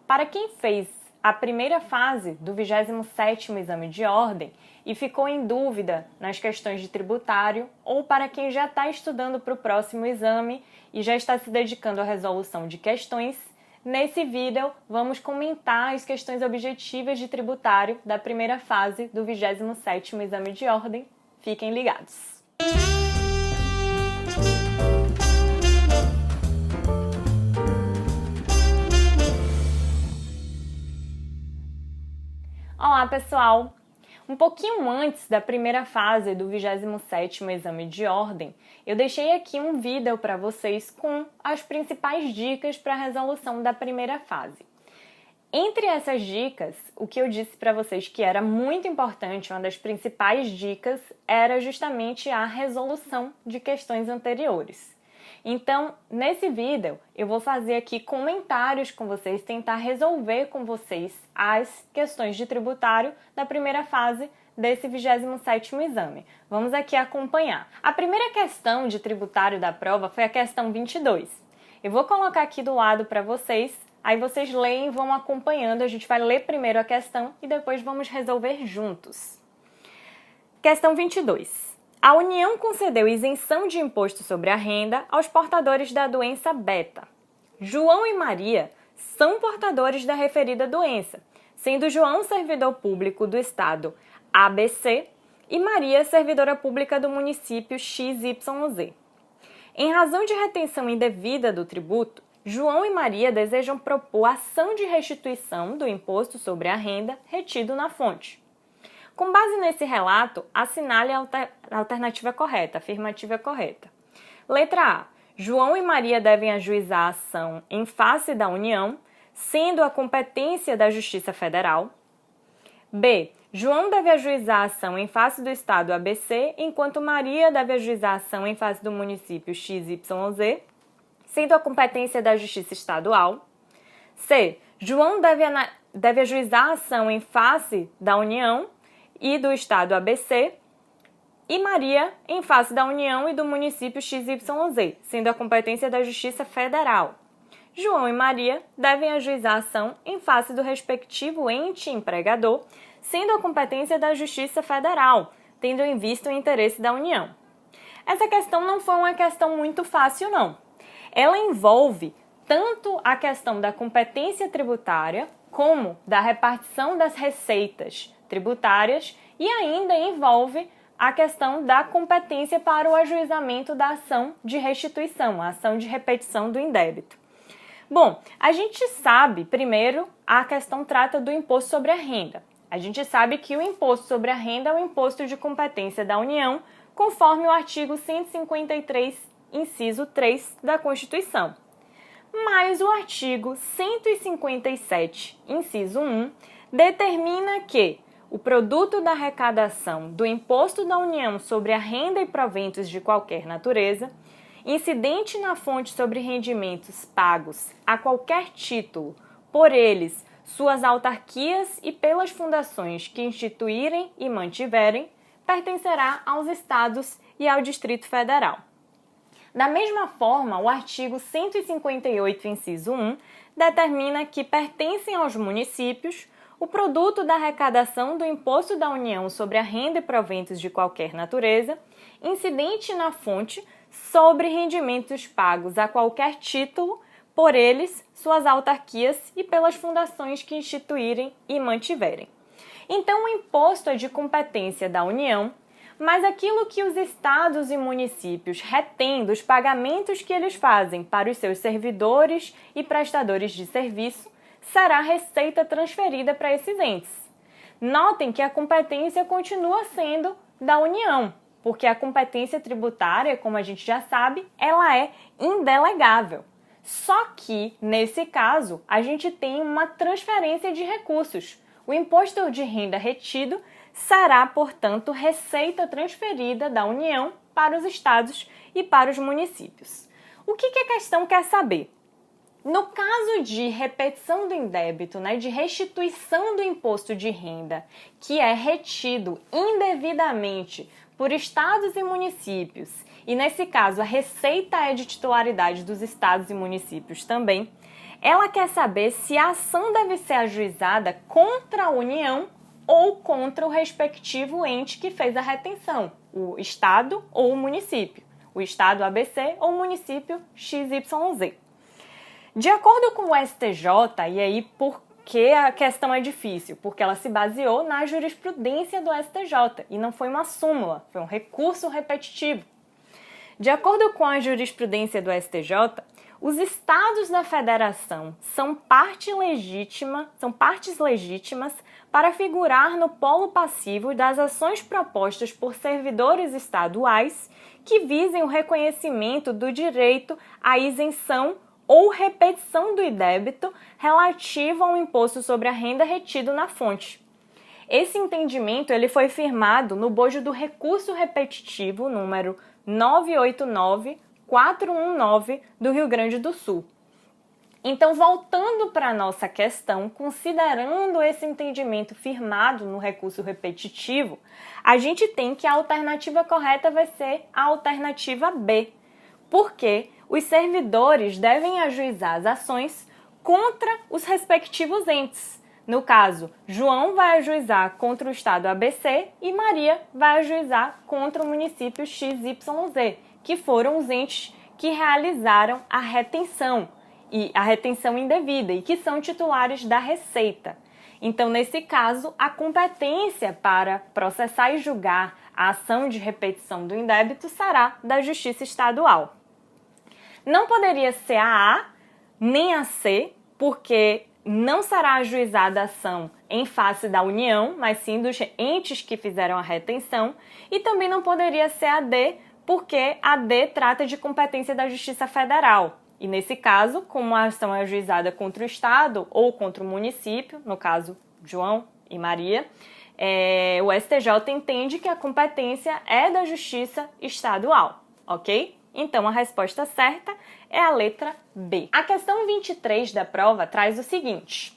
Para quem fez a primeira fase do 27º Exame de Ordem e ficou em dúvida nas questões de tributário, ou para quem já está estudando para o próximo exame e já está se dedicando à resolução de questões, nesse vídeo vamos comentar as questões objetivas de tributário da primeira fase do 27º Exame de Ordem. Fiquem ligados! Olá, pessoal! Um pouquinho antes da primeira fase do 27º Exame de Ordem, eu deixei aqui um vídeo para vocês com as principais dicas para a resolução da primeira fase. Entre essas dicas, o que eu disse para vocês que era muito importante, uma das principais dicas, era justamente a resolução de questões anteriores. Então, nesse vídeo, eu vou fazer aqui comentários com vocês, tentar resolver com vocês as questões de tributário da primeira fase desse 27º exame. Vamos aqui acompanhar. A primeira questão de tributário da prova foi a questão 22. Eu vou colocar aqui do lado para vocês, aí vocês leem e vão acompanhando. A gente vai ler primeiro a questão e depois vamos resolver juntos. Questão 22. A União concedeu isenção de imposto sobre a renda aos portadores da doença beta. João e Maria são portadores da referida doença, sendo João servidor público do estado ABC e Maria servidora pública do município XYZ. Em razão de retenção indevida do tributo, João e Maria desejam propor ação de restituição do imposto sobre a renda retido na fonte. Com base nesse relato, assinale a alternativa correta, a afirmativa correta. Letra A. João e Maria devem ajuizar a ação em face da União, sendo a competência da Justiça Federal. B. João deve ajuizar a ação em face do Estado ABC, enquanto Maria deve ajuizar a ação em face do município XYZ, sendo a competência da Justiça Estadual. C. João deve ajuizar a ação em face da União e do Estado ABC, e Maria em face da União e do município XYZ, sendo a competência da Justiça Federal. João e Maria devem ajuizar a ação em face do respectivo ente empregador, sendo a competência da Justiça Federal, tendo em vista o interesse da União. Essa questão não foi uma questão muito fácil, não. Ela envolve tanto a questão da competência tributária, como da repartição das receitas tributárias, e ainda envolve a questão da competência para o ajuizamento da ação de restituição, a ação de repetição do indébito. Bom, a gente sabe, primeiro, a questão trata do imposto sobre a renda. A gente sabe que o imposto sobre a renda é um imposto de competência da União, conforme o artigo 153, inciso 3 da Constituição. Mas o artigo 157, inciso 1, determina que o produto da arrecadação do Imposto da União sobre a renda e proventos de qualquer natureza, incidente na fonte sobre rendimentos pagos a qualquer título por eles, suas autarquias e pelas fundações que instituírem e mantiverem, pertencerá aos Estados e ao Distrito Federal. Da mesma forma, o artigo 158, inciso 1, determina que pertencem aos municípios o produto da arrecadação do Imposto da União sobre a renda e proventos de qualquer natureza, incidente na fonte sobre rendimentos pagos a qualquer título por eles, suas autarquias e pelas fundações que instituírem e mantiverem. Então, o imposto é de competência da União, mas aquilo que os estados e municípios retêm dos pagamentos que eles fazem para os seus servidores e prestadores de serviço será receita transferida para esses entes. Notem que a competência continua sendo da União, porque a competência tributária, como a gente já sabe, ela é indelegável. Só que, nesse caso, a gente tem uma transferência de recursos. O imposto de renda retido será, portanto, receita transferida da União para os estados e para os municípios. O que a questão quer saber? No caso de repetição do indébito, de restituição do imposto de renda, que é retido indevidamente por estados e municípios, e nesse caso a receita é de titularidade dos estados e municípios também, ela quer saber se a ação deve ser ajuizada contra a União ou contra o respectivo ente que fez a retenção, o Estado ou o município, o Estado ABC ou o município XYZ. De acordo com o STJ, e aí por que a questão é difícil? Porque ela se baseou na jurisprudência do STJ e não foi uma súmula, foi um recurso repetitivo. De acordo com a jurisprudência do STJ, os estados da federação são partes legítimas para figurar no polo passivo das ações propostas por servidores estaduais que visem o reconhecimento do direito à isenção ou repetição do débito relativo ao imposto sobre a renda retido na fonte. Esse entendimento ele foi firmado no bojo do recurso repetitivo número 989-419 do Rio Grande do Sul. Então, voltando para a nossa questão, considerando esse entendimento firmado no recurso repetitivo, a gente tem que a alternativa correta vai ser a alternativa B, porque os servidores devem ajuizar as ações contra os respectivos entes. No caso, João vai ajuizar contra o estado ABC e Maria vai ajuizar contra o município XYZ, que foram os entes que realizaram a retenção indevida e que são titulares da Receita. Então, nesse caso, a competência para processar e julgar a ação de repetição do indébito será da Justiça Estadual. Não poderia ser a A nem a C, porque não será ajuizada a ação em face da União, mas sim dos entes que fizeram a retenção, e também não poderia ser a D, porque a D trata de competência da Justiça Federal. E nesse caso, como a ação é ajuizada contra o Estado ou contra o município, no caso João e Maria, o STJ entende que a competência é da Justiça Estadual, ok? Então, a resposta certa é a letra B. A questão 23 da prova traz o seguinte: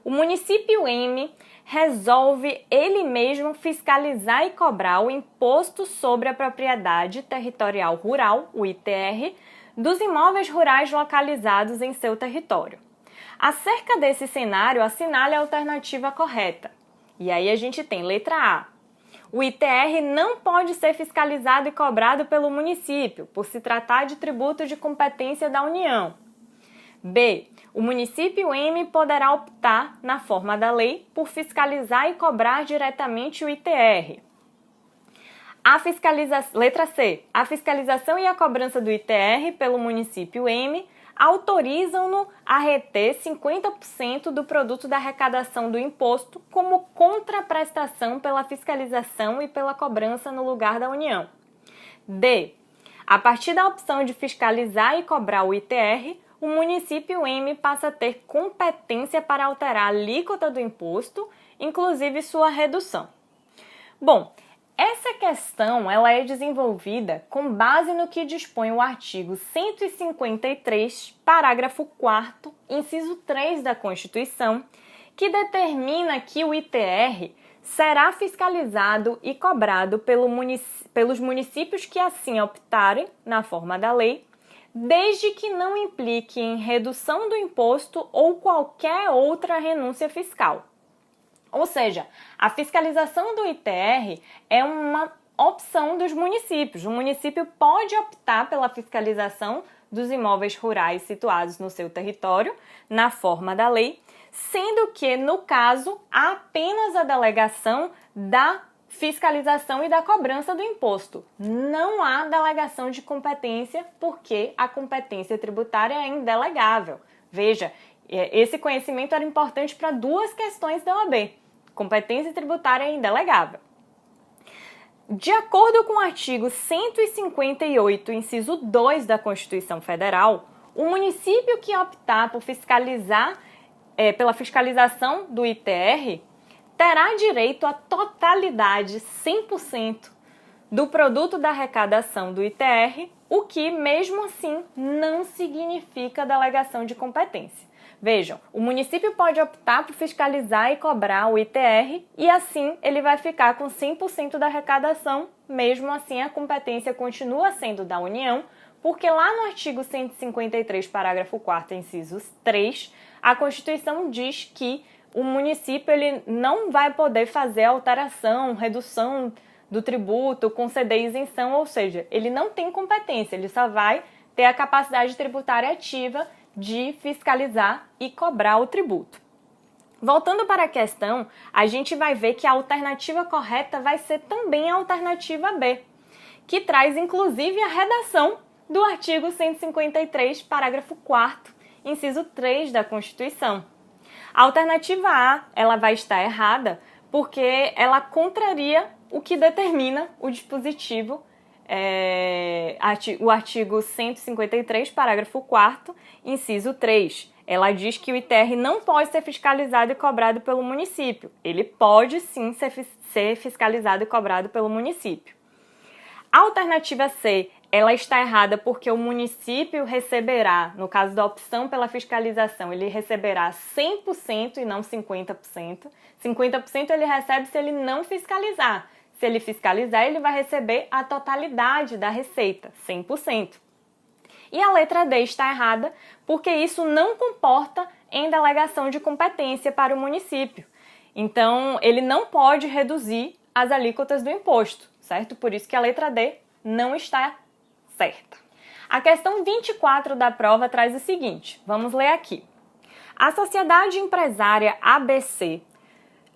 o município M resolve ele mesmo fiscalizar e cobrar o Imposto sobre a Propriedade Territorial Rural, o ITR, dos imóveis rurais localizados em seu território. Acerca desse cenário, assinale a alternativa correta. E aí a gente tem letra A. O ITR não pode ser fiscalizado e cobrado pelo município, por se tratar de tributo de competência da União. B. O município M poderá optar, na forma da lei, por fiscalizar e cobrar diretamente o ITR. Letra C. A fiscalização e a cobrança do ITR pelo município M autorizam-no a reter 50% do produto da arrecadação do imposto como contraprestação pela fiscalização e pela cobrança no lugar da União. D. A partir da opção de fiscalizar e cobrar o ITR, o município M passa a ter competência para alterar a alíquota do imposto, inclusive sua redução. Bom, essa questão ela é desenvolvida com base no que dispõe o artigo 153, parágrafo 4º, inciso 3 da Constituição, que determina que o ITR será fiscalizado e cobrado pelos municípios que assim optarem, na forma da lei, desde que não implique em redução do imposto ou qualquer outra renúncia fiscal. Ou seja, a fiscalização do ITR é uma opção dos municípios. O município pode optar pela fiscalização dos imóveis rurais situados no seu território, na forma da lei, sendo que, no caso, há apenas a delegação da fiscalização e da cobrança do imposto. Não há delegação de competência, porque a competência tributária é indelegável. Veja, esse conhecimento era importante para duas questões da OAB. Competência tributária é indelegável. De acordo com o artigo 158, inciso 2 da Constituição Federal, o município que optar por pela fiscalização do ITR terá direito à totalidade, 100%, do produto da arrecadação do ITR, o que, mesmo assim, não significa delegação de competência. Vejam, o município pode optar por fiscalizar e cobrar o ITR e assim ele vai ficar com 100% da arrecadação, mesmo assim a competência continua sendo da União, porque lá no artigo 153, parágrafo 4º, inciso 3, a Constituição diz que o município ele não vai poder fazer alteração, redução do tributo, conceder isenção, ou seja, ele não tem competência, ele só vai ter a capacidade tributária ativa de fiscalizar e cobrar o tributo. Voltando para a questão, a gente vai ver que a alternativa correta vai ser também a alternativa B, que traz inclusive a redação do artigo 153, parágrafo 4º, inciso 3 da Constituição. A alternativa A, ela vai estar errada porque ela contraria o que determina o dispositivo, o artigo 153, parágrafo 4º, inciso 3. Ela diz que o ITR não pode ser fiscalizado e cobrado pelo município. Ele pode sim ser fiscalizado e cobrado pelo município. A alternativa C, ela está errada porque o município receberá, no caso da opção pela fiscalização, ele receberá 100% e não 50%. 50% ele recebe se ele não fiscalizar. Se ele fiscalizar, ele vai receber a totalidade da receita, 100%. E a letra D está errada porque isso não comporta em delegação de competência para o município. Então, ele não pode reduzir as alíquotas do imposto, certo? Por isso que a letra D não está certa. A questão 24 da prova traz o seguinte, vamos ler aqui. A sociedade empresária ABC,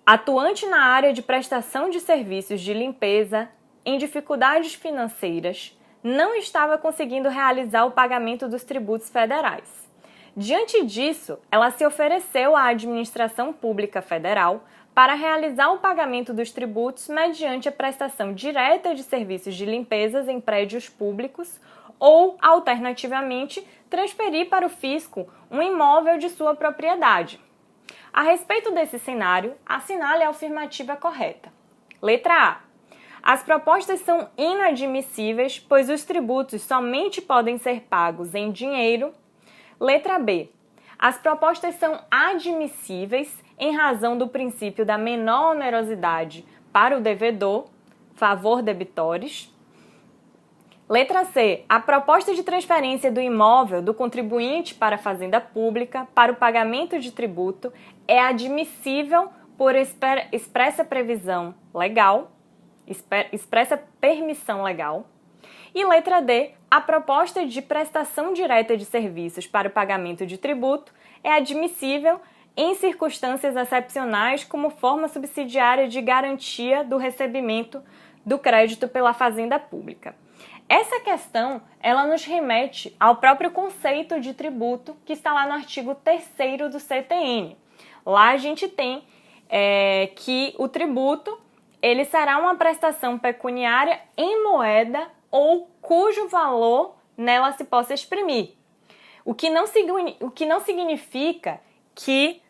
atuante na área de prestação de serviços de limpeza, em dificuldades financeiras, não estava conseguindo realizar o pagamento dos tributos federais. Diante disso, ela se ofereceu à administração pública federal para realizar o pagamento dos tributos mediante a prestação direta de serviços de limpezas em prédios públicos ou, alternativamente, transferir para o fisco um imóvel de sua propriedade. A respeito desse cenário, assinale a afirmativa correta. Letra A. As propostas são inadmissíveis, pois os tributos somente podem ser pagos em dinheiro. Letra B. As propostas são admissíveis em razão do princípio da menor onerosidade para o devedor, favor debitores. Letra C. A proposta de transferência do imóvel do contribuinte para a fazenda pública para o pagamento de tributo é admissível por expressa previsão legal, expressa permissão legal. E letra D. A proposta de prestação direta de serviços para o pagamento de tributo é admissível em circunstâncias excepcionais como forma subsidiária de garantia do recebimento do crédito pela fazenda pública. Essa questão, ela nos remete ao próprio conceito de tributo que está lá no artigo 3º do CTN. Lá a gente tem que o tributo ele será uma prestação pecuniária em moeda ou cujo valor nela se possa exprimir. O que não significa que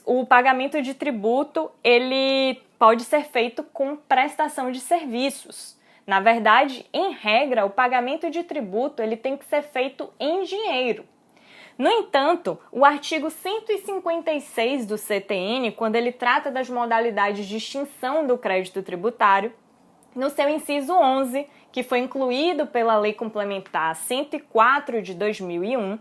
o pagamento de tributo ele pode ser feito com prestação de serviços. Na verdade, em regra, o pagamento de tributo ele tem que ser feito em dinheiro. No entanto, o artigo 156 do CTN, quando ele trata das modalidades de extinção do crédito tributário, no seu inciso 11, que foi incluído pela Lei Complementar 104 de 2001,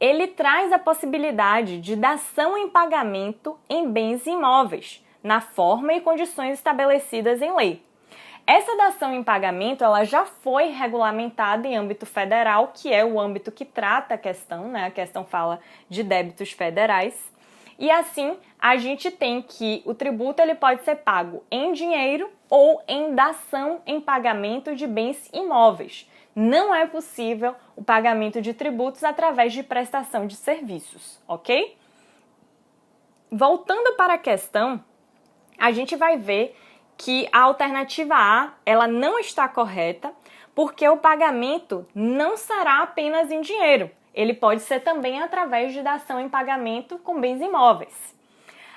ele traz a possibilidade de dação em pagamento em bens imóveis, na forma e condições estabelecidas em lei. Essa dação em pagamento ela já foi regulamentada em âmbito federal, que é o âmbito que trata a questão, né? A questão fala de débitos federais. E assim, a gente tem que o tributo ele pode ser pago em dinheiro ou em dação em pagamento de bens imóveis. Não é possível o pagamento de tributos através de prestação de serviços, ok? Voltando para a questão, a gente vai ver que a alternativa A ela não está correta porque o pagamento não será apenas em dinheiro. Ele pode ser também através de dação em pagamento com bens imóveis.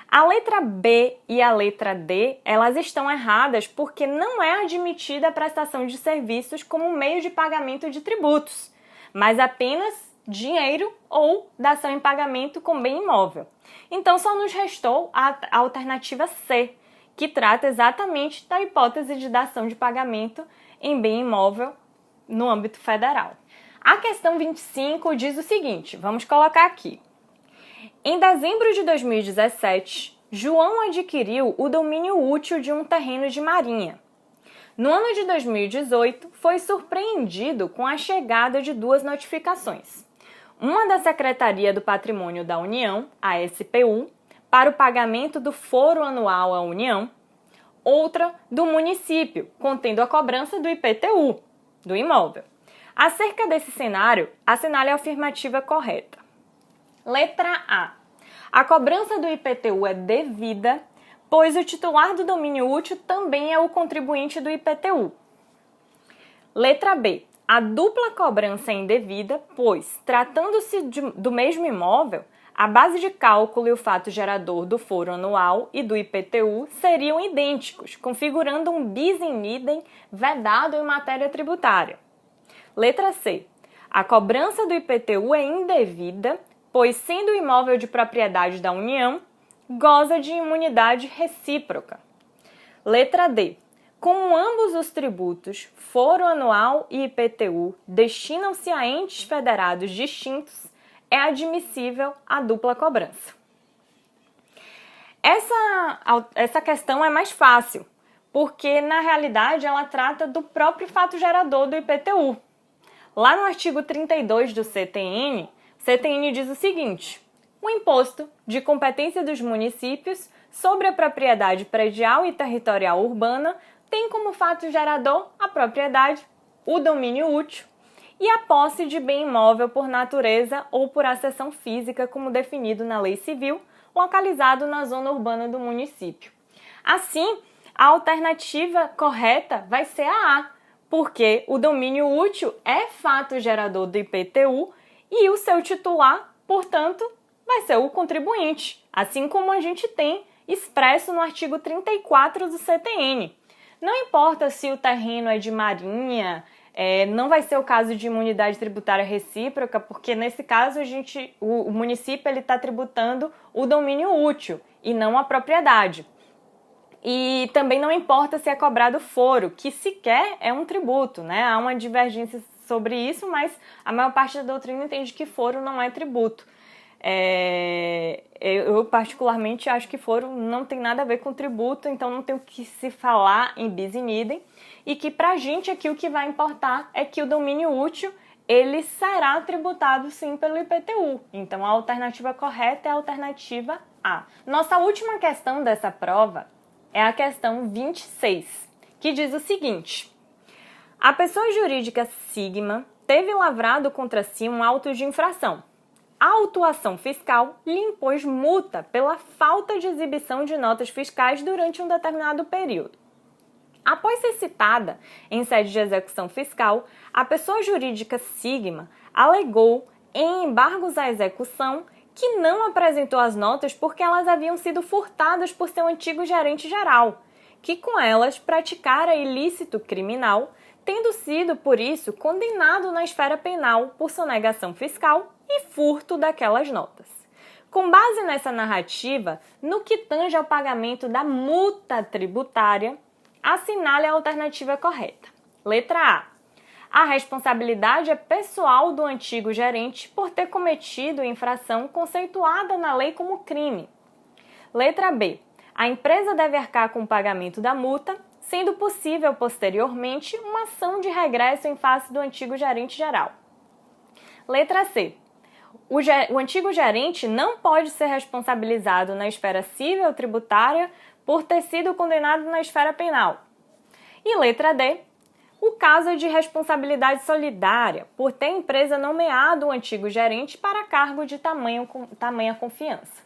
A letra B e a letra D, elas estão erradas porque não é admitida a prestação de serviços como meio de pagamento de tributos, mas apenas dinheiro ou dação em pagamento com bem imóvel. Então, só nos restou a alternativa C, que trata exatamente da hipótese de dação de pagamento em bem imóvel no âmbito federal. A questão 25 diz o seguinte, vamos colocar aqui. Em dezembro de 2017, João adquiriu o domínio útil de um terreno de marinha. No ano de 2018, foi surpreendido com a chegada de duas notificações. Uma da Secretaria do Patrimônio da União, a SPU, para o pagamento do foro anual à União, outra do município, contendo a cobrança do IPTU, do imóvel. Acerca desse cenário, assinale a afirmativa correta. Letra A. A cobrança do IPTU é devida, pois o titular do domínio útil também é o contribuinte do IPTU. Letra B. A dupla cobrança é indevida, pois, tratando-se do mesmo imóvel, a base de cálculo e o fato gerador do foro anual e do IPTU seriam idênticos, configurando um bis in idem vedado em matéria tributária. Letra C. A cobrança do IPTU é indevida, pois, sendo o imóvel de propriedade da União, goza de imunidade recíproca. Letra D. Como ambos os tributos, foro anual e IPTU, destinam-se a entes federados distintos, é admissível a dupla cobrança. Essa questão é mais fácil, porque, na realidade, ela trata do próprio fato gerador do IPTU. Lá no artigo 32 do CTN diz o seguinte: o imposto de competência dos municípios sobre a propriedade predial e territorial urbana tem como fato gerador a propriedade, o domínio útil e a posse de bem imóvel por natureza ou por acessão física, como definido na Lei Civil, localizado na zona urbana do município. Assim, a alternativa correta vai ser a A, porque o domínio útil é fato gerador do IPTU e o seu titular, portanto, vai ser o contribuinte, assim como a gente tem expresso no artigo 34 do CTN. Não importa se o terreno é de marinha, não vai ser o caso de imunidade tributária recíproca, porque nesse caso o município está tributando o domínio útil e não a propriedade. E também não importa se é cobrado foro, que sequer é um tributo, né? Há uma divergência sobre isso, mas a maior parte da doutrina entende que foro não é tributo. Eu particularmente acho que foro não tem nada a ver com tributo, então não tem o que se falar em bis in idem, e que pra gente aqui o que vai importar é que o domínio útil ele será tributado sim pelo IPTU. Então a alternativa correta é a alternativa A. Nossa última questão dessa prova é a questão 26, que diz o seguinte: a pessoa jurídica Sigma teve lavrado contra si um auto de infração. A autuação fiscal lhe impôs multa pela falta de exibição de notas fiscais durante um determinado período. Após ser citada em sede de execução fiscal, a pessoa jurídica Sigma alegou em embargos à execução que não apresentou as notas porque elas haviam sido furtadas por seu antigo gerente geral, que com elas praticara ilícito criminal, tendo sido, por isso, condenado na esfera penal por sonegação fiscal e furto daquelas notas. Com base nessa narrativa, no que tange ao pagamento da multa tributária, assinale a alternativa correta. Letra A. A responsabilidade é pessoal do antigo gerente por ter cometido infração conceituada na lei como crime. Letra B. A empresa deve arcar com o pagamento da multa, sendo possível posteriormente uma ação de regresso em face do antigo gerente geral. Letra C. O antigo gerente não pode ser responsabilizado na esfera civil ou tributária por ter sido condenado na esfera penal. E letra D. O caso é de responsabilidade solidária, por ter a empresa nomeado o antigo gerente para cargo de tamanha confiança.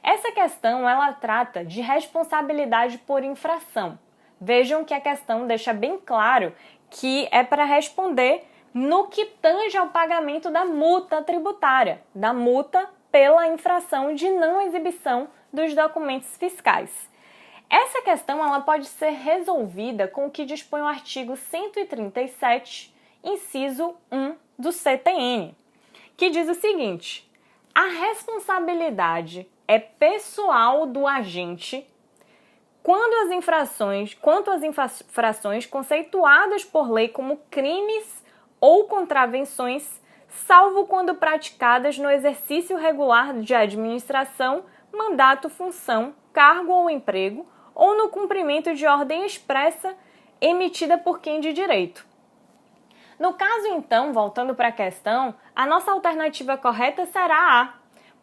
Essa questão ela trata de responsabilidade por infração. Vejam que a questão deixa bem claro que é para responder no que tange ao pagamento da multa tributária, da multa pela infração de não exibição dos documentos fiscais. Essa questão ela pode ser resolvida com o que dispõe o artigo 137, inciso 1 do CTN, que diz o seguinte: a responsabilidade é pessoal do agente quanto às infrações conceituadas por lei como crimes ou contravenções, salvo quando praticadas no exercício regular de administração, mandato, função, cargo ou emprego, ou no cumprimento de ordem expressa emitida por quem de direito. No caso, então, voltando para a questão, a nossa alternativa correta será A,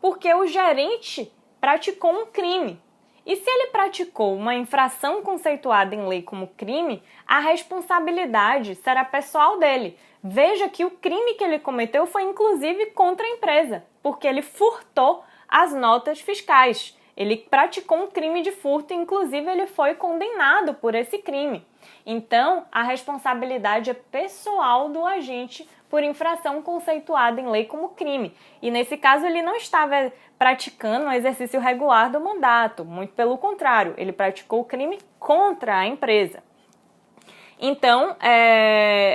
porque o gerente praticou um crime. E se ele praticou uma infração conceituada em lei como crime, a responsabilidade será pessoal dele. Veja que o crime que ele cometeu foi inclusive contra a empresa, porque ele furtou as notas fiscais. Ele praticou um crime de furto e inclusive ele foi condenado por esse crime. Então, a responsabilidade é pessoal do agente por infração conceituada em lei como crime. E nesse caso ele não estava praticando um exercício regular do mandato, muito pelo contrário, ele praticou o crime contra a empresa. Então,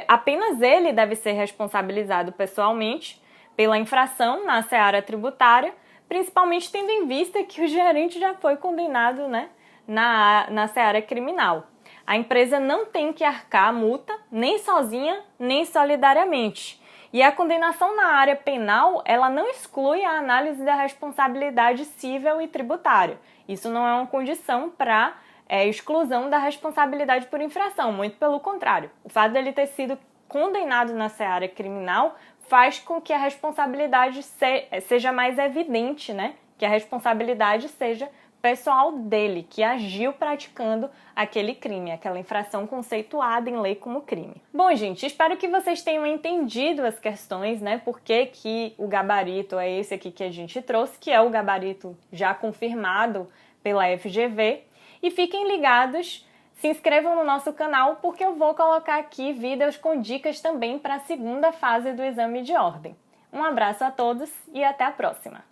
apenas ele deve ser responsabilizado pessoalmente pela infração na seara tributária, principalmente tendo em vista que o gerente já foi condenado, né, na seara criminal. A empresa não tem que arcar a multa, nem sozinha, nem solidariamente. E a condenação na área penal, ela não exclui a análise da responsabilidade civil e tributária. Isso não é uma condição para exclusão da responsabilidade por infração, muito pelo contrário. O fato dele ter sido condenado na seara criminal faz com que a responsabilidade seja mais evidente, né? Que a responsabilidade seja pessoal dele, que agiu praticando aquele crime, aquela infração conceituada em lei como crime. Bom, gente, espero que vocês tenham entendido as questões, né? Por que o gabarito é esse aqui que a gente trouxe, que é o gabarito já confirmado pela FGV. E fiquem ligados, se inscrevam no nosso canal, porque eu vou colocar aqui vídeos com dicas também para a segunda fase do exame de ordem. Um abraço a todos e até a próxima!